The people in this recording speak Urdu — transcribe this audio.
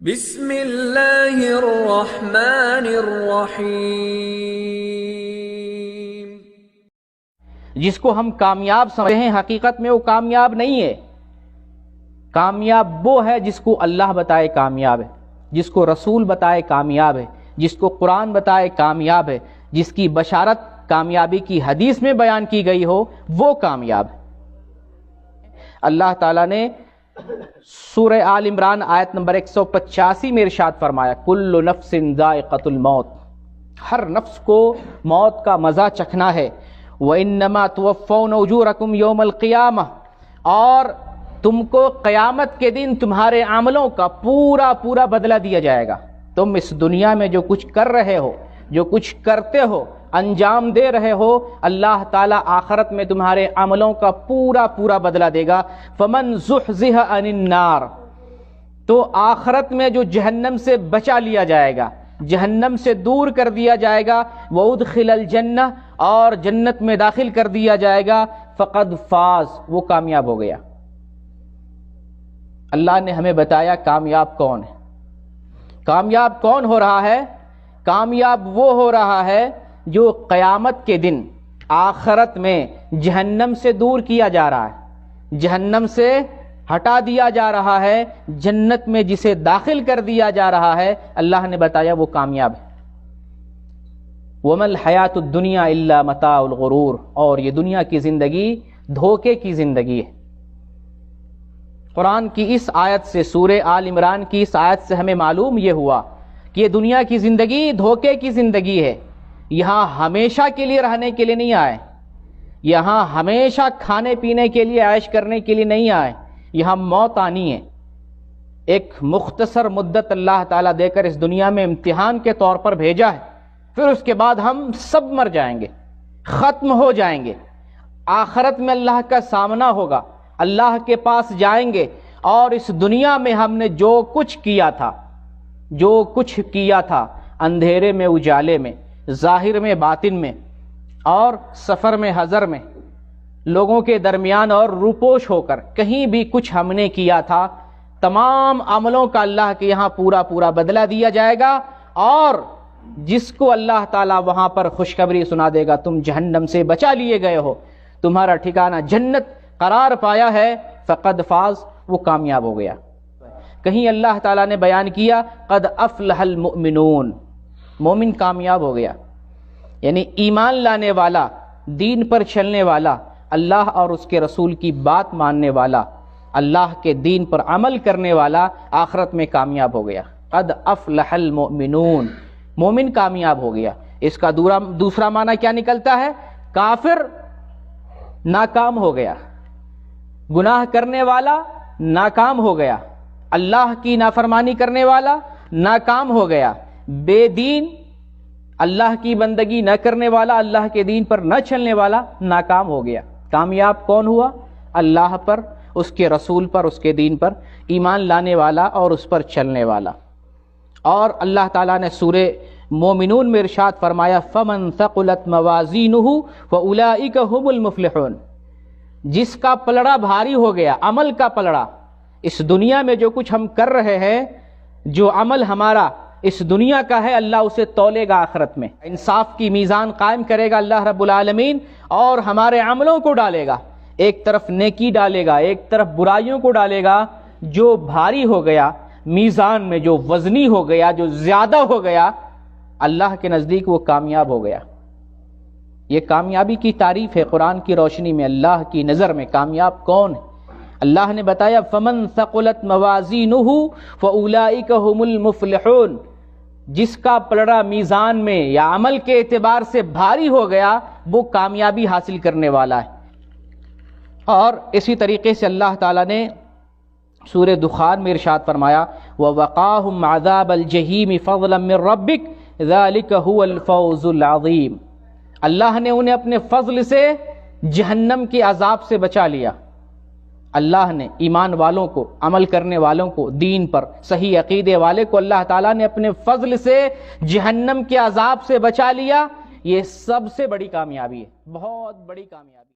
بسم اللہ الرحمن الرحیم۔ جس کو ہم کامیاب سمجھتے ہیں حقیقت میں وہ کامیاب نہیں ہے۔ کامیاب وہ ہے جس کو اللہ بتائے کامیاب ہے، جس کو رسول بتائے کامیاب ہے، جس کو قرآن بتائے کامیاب ہے، جس کی بشارت کامیابی کی حدیث میں بیان کی گئی ہو، وہ کامیاب ہے۔ اللہ تعالیٰ نے سورہ آل عمران آیت نمبر 185 میں ارشاد فرمایا، کل نفس ذائقۃ الموت، ہر نفس کو موت کا مزہ چکھنا ہے۔ وَإِنَّمَا تُوَفَّوْنَ أُجُورَكُمْ يَوْمَ الْقِيَامَةِ، اور تم کو قیامت کے دن تمہارے عملوں کا پورا بدلہ دیا جائے گا۔ تم اس دنیا میں جو کچھ کر رہے ہو، جو کچھ کرتے ہو، انجام دے رہے ہو، اللہ تعالیٰ آخرت میں تمہارے عملوں کا پورا بدلہ دے گا۔ فمن زحزح عن النار، تو آخرت میں جو جہنم سے بچا لیا جائے گا، جہنم سے دور کر دیا جائے گا، وادخل الجنہ، اور جنت میں داخل کر دیا جائے گا، فقد فاز، وہ کامیاب ہو گیا۔ اللہ نے ہمیں بتایا کامیاب کون ہے۔ کامیاب کون ہو رہا ہے؟ کامیاب وہ ہو رہا ہے جو قیامت کے دن آخرت میں جہنم سے دور کیا جا رہا ہے، جہنم سے ہٹا دیا جا رہا ہے، جنت میں جسے داخل کر دیا جا رہا ہے، اللہ نے بتایا وہ کامیاب ہے۔ وَمَا الْحَيَاةُ الدُّنْيَا إِلَّا مَتَاعُ الْغُرُورِ، اور یہ دنیا کی زندگی دھوکے کی زندگی ہے۔ قرآن کی اس آیت سے، سورہ آل عمران کی اس آیت سے ہمیں معلوم یہ ہوا کہ یہ دنیا کی زندگی دھوکے کی زندگی ہے۔ یہاں ہمیشہ کے لیے رہنے کے لیے نہیں آئے، یہاں ہمیشہ کھانے پینے کے لیے، عیش کرنے کے لیے نہیں آئے، یہاں موت آنی ہے۔ ایک مختصر مدت اللہ تعالیٰ دے کر اس دنیا میں امتحان کے طور پر بھیجا ہے، پھر اس کے بعد ہم سب مر جائیں گے، ختم ہو جائیں گے۔ آخرت میں اللہ کا سامنا ہوگا، اللہ کے پاس جائیں گے، اور اس دنیا میں ہم نے جو کچھ کیا تھا، اندھیرے میں اجالے میں، ظاہر میں باطن میں، اور سفر میں حضر میں، لوگوں کے درمیان اور روپوش ہو کر کہیں بھی کچھ ہم نے کیا تھا، تمام عملوں کا اللہ کے یہاں پورا بدلہ دیا جائے گا۔ اور جس کو اللہ تعالیٰ وہاں پر خوشخبری سنا دے گا، تم جہنم سے بچا لیے گئے ہو، تمہارا ٹھکانہ جنت قرار پایا ہے، فقد فاز، وہ کامیاب ہو گیا۔ کہیں اللہ تعالیٰ نے بیان کیا قد افلح المؤمنون، مومن کامیاب ہو گیا، یعنی ایمان لانے والا، دین پر چلنے والا، اللہ اور اس کے رسول کی بات ماننے والا، اللہ کے دین پر عمل کرنے والا آخرت میں کامیاب ہو گیا۔ قد افلح المؤمنون، مومن کامیاب ہو گیا۔ اس کا دوسرا معنی کیا نکلتا ہے؟ کافر ناکام ہو گیا، گناہ کرنے والا ناکام ہو گیا، اللہ کی نافرمانی کرنے والا ناکام ہو گیا، بے دین، اللہ کی بندگی نہ کرنے والا، اللہ کے دین پر نہ چلنے والا ناکام ہو گیا۔ کامیاب کون ہوا؟ اللہ پر، اس کے رسول پر، اس کے دین پر ایمان لانے والا اور اس پر چلنے والا۔ اور اللہ تعالیٰ نے سورہ مومنون میں ارشاد فرمایا فَمَن ثَقُلَتْ مَوَازِينُهُ فَأُولَئِكَ هُمُ الْمُفْلِحُونَ، جس کا پلڑا بھاری ہو گیا، عمل کا پلڑا، اس دنیا میں جو کچھ ہم کر رہے ہیں، جو عمل ہمارا اس دنیا کا ہے، اللہ اسے تولے گا آخرت میں، انصاف کی میزان قائم کرے گا اللہ رب العالمین، اور ہمارے عملوں کو ڈالے گا، ایک طرف نیکی ڈالے گا، ایک طرف برائیوں کو ڈالے گا۔ جو بھاری ہو گیا میزان میں، جو وزنی ہو گیا، جو زیادہ ہو گیا، اللہ کے نزدیک وہ کامیاب ہو گیا۔ یہ کامیابی کی تعریف ہے قرآن کی روشنی میں۔ اللہ کی نظر میں کامیاب کون ہے؟ اللہ نے بتایا فَمَن ثَقُلَتْ مَوَازِينُهُ فَأُولَئِكَ هُمُ الْمُفْلِحُونَ، جس کا پلڑا میزان میں یا عمل کے اعتبار سے بھاری ہو گیا، وہ کامیابی حاصل کرنے والا ہے۔ اور اسی طریقے سے اللہ تعالیٰ نے سورہ دخان میں ارشاد فرمایا وَوَقَاهُمْ عَذَابَ الْجَحِيمِ فَضْلًا مِّن رَّبِّكَ ذَلِكَ هُوَ الْفَوْزُ الْعَظِيمُ، اللہ نے انہیں اپنے فضل سے جہنم کے عذاب سے بچا لیا۔ اللہ نے ایمان والوں کو، عمل کرنے والوں کو، دین پر صحیح عقیدے والے کو اللہ تعالیٰ نے اپنے فضل سے جہنم کے عذاب سے بچا لیا۔ یہ سب سے بڑی کامیابی ہے، بہت بڑی کامیابی۔